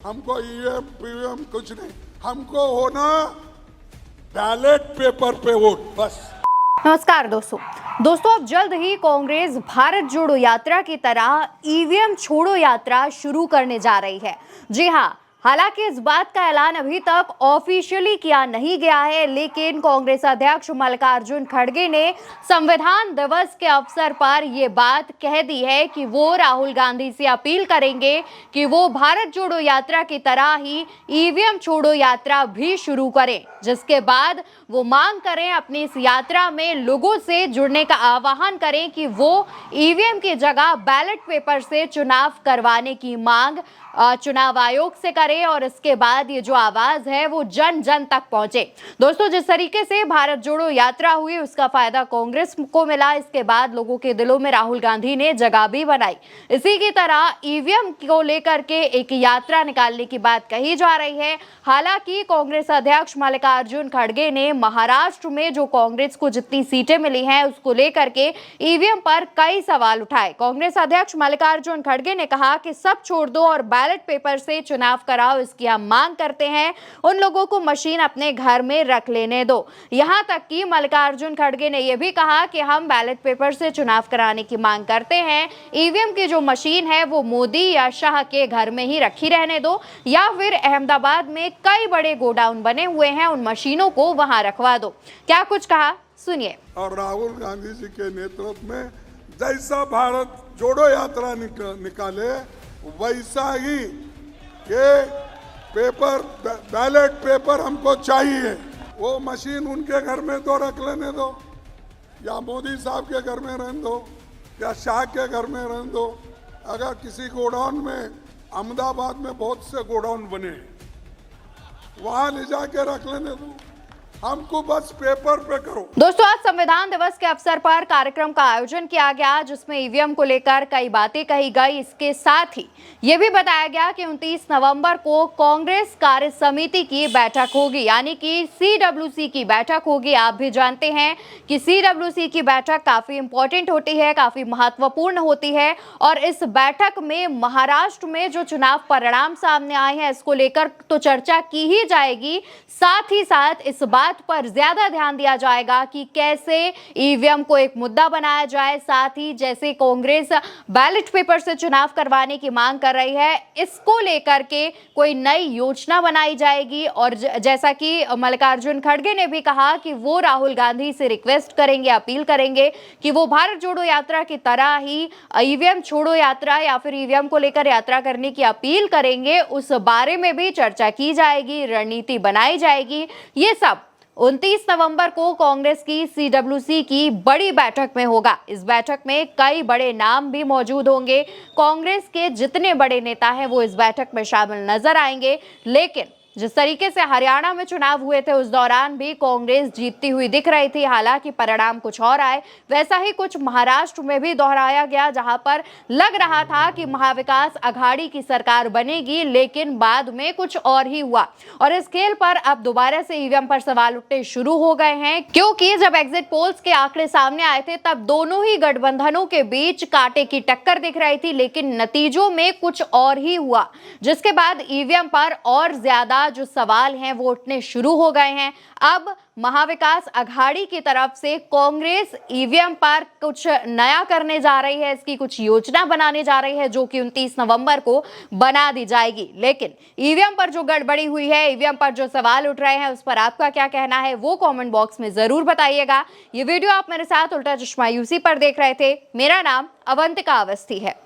हमको EVM PVM कुछ नहीं, हमको होना बैलेट पेपर पे वोट बस। नमस्कार दोस्तों अब जल्द ही कांग्रेस भारत जोड़ो यात्रा की तरह ईवीएम छोड़ो यात्रा शुरू करने जा रही है। जी हां, हालांकि इस बात का ऐलान अभी तक ऑफिशियली किया नहीं गया है, लेकिन कांग्रेस अध्यक्ष मल्लिकार्जुन खड़गे ने संविधान दिवस के अवसर पर ये बात कह दी है कि वो राहुल गांधी से अपील करेंगे कि वो भारत जोड़ो यात्रा की तरह ही ईवीएम छोड़ो यात्रा भी शुरू करें, जिसके बाद वो मांग करें, अपनी इस यात्रा में लोगों से जुड़ने का आह्वान करें कि वो ईवीएम की जगह बैलेट पेपर से चुनाव करवाने की मांग चुनाव आयोग से करें और इसके बाद ये जो आवाज है वो जन जन तक पहुंचे। दोस्तों, जिस तरीके से भारत जोड़ो यात्रा हुई उसका फायदा कांग्रेस को मिला, इसके बाद लोगों के दिलों में राहुल गांधी ने जगह भी बनाई। इसी की तरह ईवीएम को लेकर के एक यात्रा निकालने की बात कही जा रही है। हालांकि कांग्रेस अध्यक्ष मल्लिकार्जुन खड़गे ने महाराष्ट्र में जो कांग्रेस को जितनी सीटें मिली हैं उसको लेकर के ईवीएम पर कई सवाल उठाए। कांग्रेस अध्यक्ष मल्लिकार्जुन खड़गे ने कहा कि सब छोड़ दो और बैलेट पेपर से चुनाव कराओ, इसकी हम मांग करते हैं। उन लोगों को मशीन अपने घर में रख लेने दो। यहां तक कि मल्लिकार्जुन खड़गे ने यह भी कहा कि हम बैलेट पेपर से चुनाव कराने की मांग करते हैं। ईवीएम की जो मशीन है वो मोदी या शाह के घर में ही रखी रहने दो, या फिर अहमदाबाद में कई बड़े गोडाउन बने हुए हैं, उन मशीनों को वहां रखवा दो। क्या कुछ कहा, सुनिए। और राहुल गांधी जी के नेतृत्व में जैसा भारत जोड़ो यात्रा निकाले वैसा ही ये पेपर बैलेट पेपर हमको चाहिए। वो मशीन उनके घर में तो रख लेने दो, या मोदी साहब के घर में रहने दो, या शाह के घर में रहने दो। अगर किसी गोडाउन में, अहमदाबाद में बहुत से गोडाउन बने हैं, वहां ले जाके रख लेने दो, हमको बस पेपर पे करो। दोस्तों, आज संविधान दिवस के अवसर पर कार्यक्रम का आयोजन किया गया, जिसमें ईवीएम को लेकर कई बातें कही गई। इसके साथ ही ये भी बताया गया कि 29 नवंबर को कांग्रेस कार्य समिति की बैठक होगी, यानी कि सीडब्ल्यूसी की बैठक होगी। आप भी जानते हैं कि सीडब्ल्यूसी की बैठक काफी इंपॉर्टेंट होती है, काफी महत्वपूर्ण होती है, और इस बैठक में महाराष्ट्र में जो चुनाव परिणाम सामने आए हैं इसको लेकर तो चर्चा की ही जाएगी। साथ ही साथ इस बात पर ज्यादा ध्यान दिया जाएगा कि कैसे ईवीएम को एक मुद्दा बनाया जाए। साथ ही जैसे कांग्रेस बैलेट पेपर से चुनाव करवाने की मांग कर रही है, इसको लेकर के कोई नई योजना बनाई जाएगी। और जैसा कि मल्लिकार्जुन खड़गे ने भी कहा कि वो राहुल गांधी से रिक्वेस्ट करेंगे, अपील करेंगे कि वो भारत जोड़ो यात्रा की तरह ही ईवीएम छोड़ो यात्रा या फिर ईवीएम को लेकर यात्रा करने की अपील करेंगे। उस बारे में भी चर्चा की जाएगी, रणनीति बनाई जाएगी। ये सब 29 नवंबर को कांग्रेस की सीडब्ल्यूसी की बड़ी बैठक में होगा। इस बैठक में कई बड़े नाम भी मौजूद होंगे। कांग्रेस के जितने बड़े नेता हैं वो इस बैठक में शामिल नजर आएंगे। लेकिन जिस तरीके से हरियाणा में चुनाव हुए थे उस दौरान भी कांग्रेस जीतती हुई दिख रही थी, हालांकि परिणाम कुछ और आए। वैसा ही कुछ महाराष्ट्र में भी दोहराया गया, जहां पर लग रहा था कि महाविकास अघाड़ी की सरकार बनेगी, लेकिन बाद में कुछ और ही हुआ। और इस खेल पर अब दोबारा से ईवीएम पर सवाल उठने शुरू हो गए हैं, क्योंकि जब एग्जिट पोल्स के आंकड़े सामने आए थे तब दोनों ही गठबंधनों के बीच कांटे की टक्कर दिख रही थी, लेकिन नतीजों में कुछ और ही हुआ, जिसके बाद ईवीएम पर और ज्यादा जो सवाल हैं वो उठने शुरू हो गए हैं। अब महाविकास अघाड़ी की तरफ से कांग्रेस ईवीएम पर कुछ नया करने जा रही है, इसकी कुछ योजना बनाने जा रही है जो कि 29 नवंबर को बना दी जाएगी। लेकिन ईवीएम पर जो गड़बड़ी हुई है, ईवीएम पर जो सवाल उठ रहे हैं, उस पर आपका क्या कहना है वो कमेंट बॉक्स में जरूर बताइएगा। ये वीडियो आप मेरे साथ उल्टा चश्मा यूसी पर देख रहे थे। मेरा नाम अवंतिका अवस्थी है।